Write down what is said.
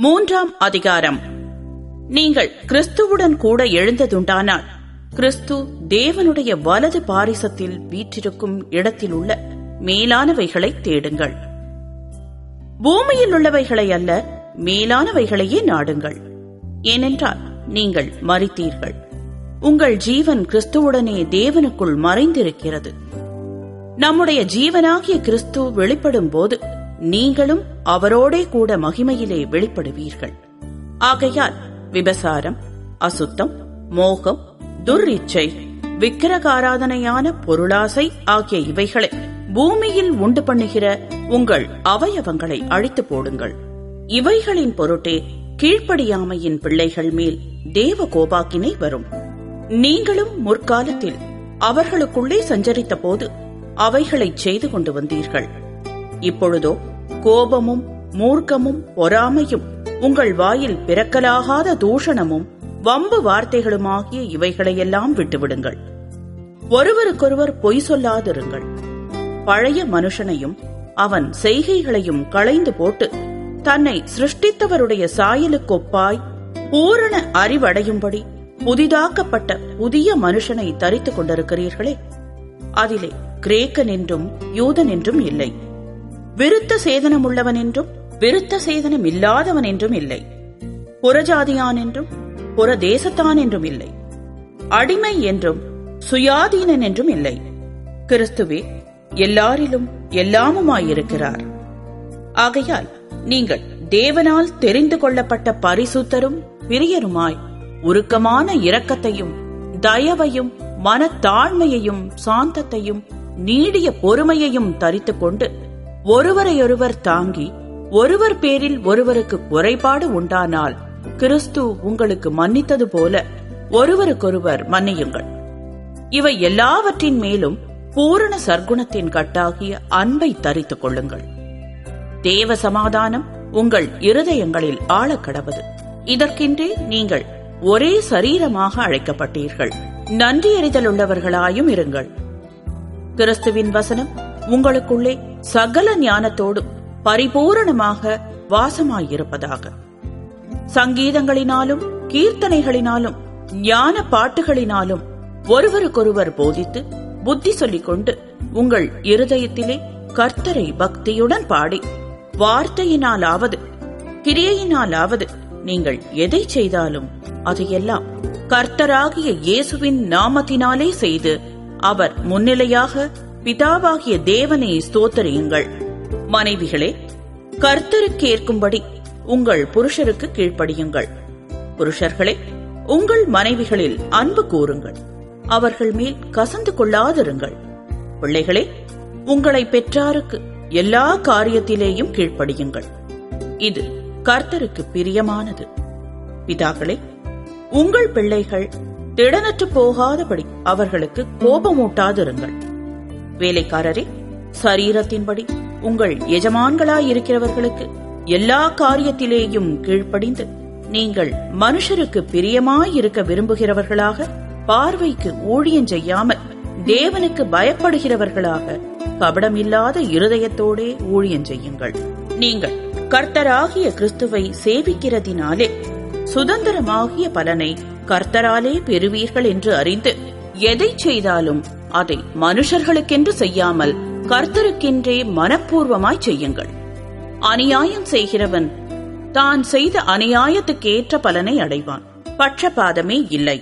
மூன்றாம் அதிகாரம். நீங்கள் கிறிஸ்துவுடன் கூட எழுந்ததுண்டானால் கிறிஸ்து தேவனுடைய வலது பாரிசத்தில் வீற்றிருக்கும் இடத்தில் உள்ள மேலானவைகளை தேடுங்கள். பூமியில் உள்ளவைகளை அல்ல, மேலானவைகளையே நாடுங்கள். ஏனென்றால் நீங்கள் மரித்தீர்கள், உங்கள் ஜீவன் கிறிஸ்துவுடனே தேவனுக்குள் மறைந்திருக்கிறது. நம்முடைய ஜீவனாகிய கிறிஸ்து வெளிப்படும் போது நீங்களும் அவரோடே கூட மகிமையிலே வெளிப்படுவீர்கள். ஆகையால் விபசாரம், அசுத்தம், மோகம், துர்இச்சை, விக்கிரகாராதனையான பொருளாசை ஆகிய இவைகளை பூமியில் உண்டு பண்ணுகிற உங்கள் அவயவங்களை அழித்து போடுங்கள். இவைகளின் பொருட்டே கீழ்ப்படியாமையின் பிள்ளைகள் மேல் தேவ கோபாக்கினை வரும். நீங்களும் முற்காலத்தில் அவர்களுக்குள்ளே சஞ்சரித்த போது அவைகளை செய்து கொண்டு வந்தீர்கள். இப்பொழுதோ கோபமும் மூர்க்கமும் பொறாமையும் உங்கள் வாயில் பிறக்கலாகாத தூஷணமும் வம்பு வார்த்தைகளுமாகிய இவைகளையெல்லாம் விட்டுவிடுங்கள். ஒருவருக்கொருவர் பொய் சொல்லாதிருங்கள். பழைய மனுஷனையும் அவன் செய்கைகளையும் களைந்து போட்டு தன்னை சிருஷ்டித்தவருடைய சாயலுக்கொப்பாய் பூரண அறிவடையும்படி புதிதாக்கப்பட்ட புதிய மனுஷனை தரித்துக் கொண்டிருக்கிறீர்களே, அதிலே கிரேக்கன் என்றும் யூதன் என்றும் இல்லை, விருத்த சேதனம் உள்ளவன் என்றும் விருத்த சேதனம் இல்லாதவன் என்றும் இல்லை, புறஜாதியான் என்றும் புற தேசத்தான் என்றும் இல்லை, அடிமை என்றும் சுயாதீனன் என்றும் இல்லை. கிறிஸ்துவே எல்லாரிலும் எல்லாமுமாயிருக்கிறார். ஆகையால் நீங்கள் தேவனால் தெரிந்து கொள்ளப்பட்ட பரிசுத்தரும் பிரியருமாய் உருக்கமான இரக்கத்தையும் தயவையும் மனத்தாழ்மையையும் சாந்தத்தையும் நீடிய பொறுமையையும் தரித்துக் கொண்டு ஒருவரையொருவர் தாங்கி ஒருவர் பேரில் ஒருவருக்கு குறைபாடு உண்டானால் கிறிஸ்து உங்களுக்கு மன்னித்தது போல ஒருவருக்கொருவர் மன்னியுங்கள். இவை எல்லாவற்றின் மேலும் பூரண சர்க்குணத்தின் கட்டாகிய அன்பை தரித்துக் கொள்ளுங்கள். தேவ சமாதானம் உங்கள் இருதயங்களில் ஆழக்கடவது. இதற்கின்றே நீங்கள் ஒரே சரீரமாக அழைக்கப்பட்டீர்கள். நன்றியறிதல் உள்ளவர்களாயும் இருங்கள். கிறிஸ்துவின் வசனம் உங்களுக்குள்ளே சகல ஞானத்தோடும் பரிபூரணமாக வாசமாயிருப்பதாக. சங்கீதங்களினாலும் கீர்த்தனைகளினாலும் ஞான பாட்டுகளினாலும் ஒருவருக்கொருவர் போதித்து புத்தி சொல்லிக் கொண்டு உங்கள் இருதயத்திலே கர்த்தரை பக்தியுடன் பாடி வார்த்தையினாலாவது கிரியையினாலாவது நீங்கள் எதை செய்தாலும் அதையெல்லாம் கர்த்தராகிய இயேசுவின் நாமத்தினாலே செய்து அவர் முன்னிலையாக பிதாவாகிய தேவனை ஸ்தோத்திரியுங்கள். மனைவிகளே, கர்த்தருக்கேற்கும்படி உங்கள் புருஷருக்கு கீழ்ப்படியுங்கள். புருஷர்களே, உங்கள் மனைவிகளில் அன்பு கூறுங்கள், அவர்கள் மேல் கசந்து கொள்ளாதிருங்கள். பிள்ளைகளே, உங்களை பெற்றாருக்கு எல்லா காரியத்திலேயும் கீழ்ப்படியுங்கள், இது கர்த்தருக்கு பிரியமானது. பிதாக்களே, உங்கள் பிள்ளைகள் திடனற்று போகாதபடி அவர்களுக்கு கோபமூட்டாதிருங்கள். வேலைக்காரரே, சரீரத்தின்படி உங்கள் எஜமான்களாயிருக்கிறவர்களுக்கு எல்லா காரியத்திலேயும் கீழ்ப்படிந்து நீங்கள் மனுஷருக்கு பிரியமாயிருக்க விரும்புகிறவர்களாக, பார்வைக்கு ஊழியம் செய்யாமல் தேவனுக்கு பயப்படுகிறவர்களாக கபடமில்லாத இருதயத்தோடே ஊழியம் செய்யுங்கள். நீங்கள் கர்த்தராகிய கிறிஸ்துவை சேவிக்கிறதினாலே சுதந்திரமாகிய பலனை கர்த்தராலே பெறுவீர்கள் என்று அறிந்து எதை செய்தாலும் அதை மனுஷர்களுக்கென்று செய்யாமல் கர்த்தருக்கென்றே மனப்பூர்வமாய் செய்யுங்கள். அநியாயம் செய்கிறவன் தான் செய்த அநியாயத்துக்கேற்ற பலனை அடைவான். பட்சபாதமே இல்லை.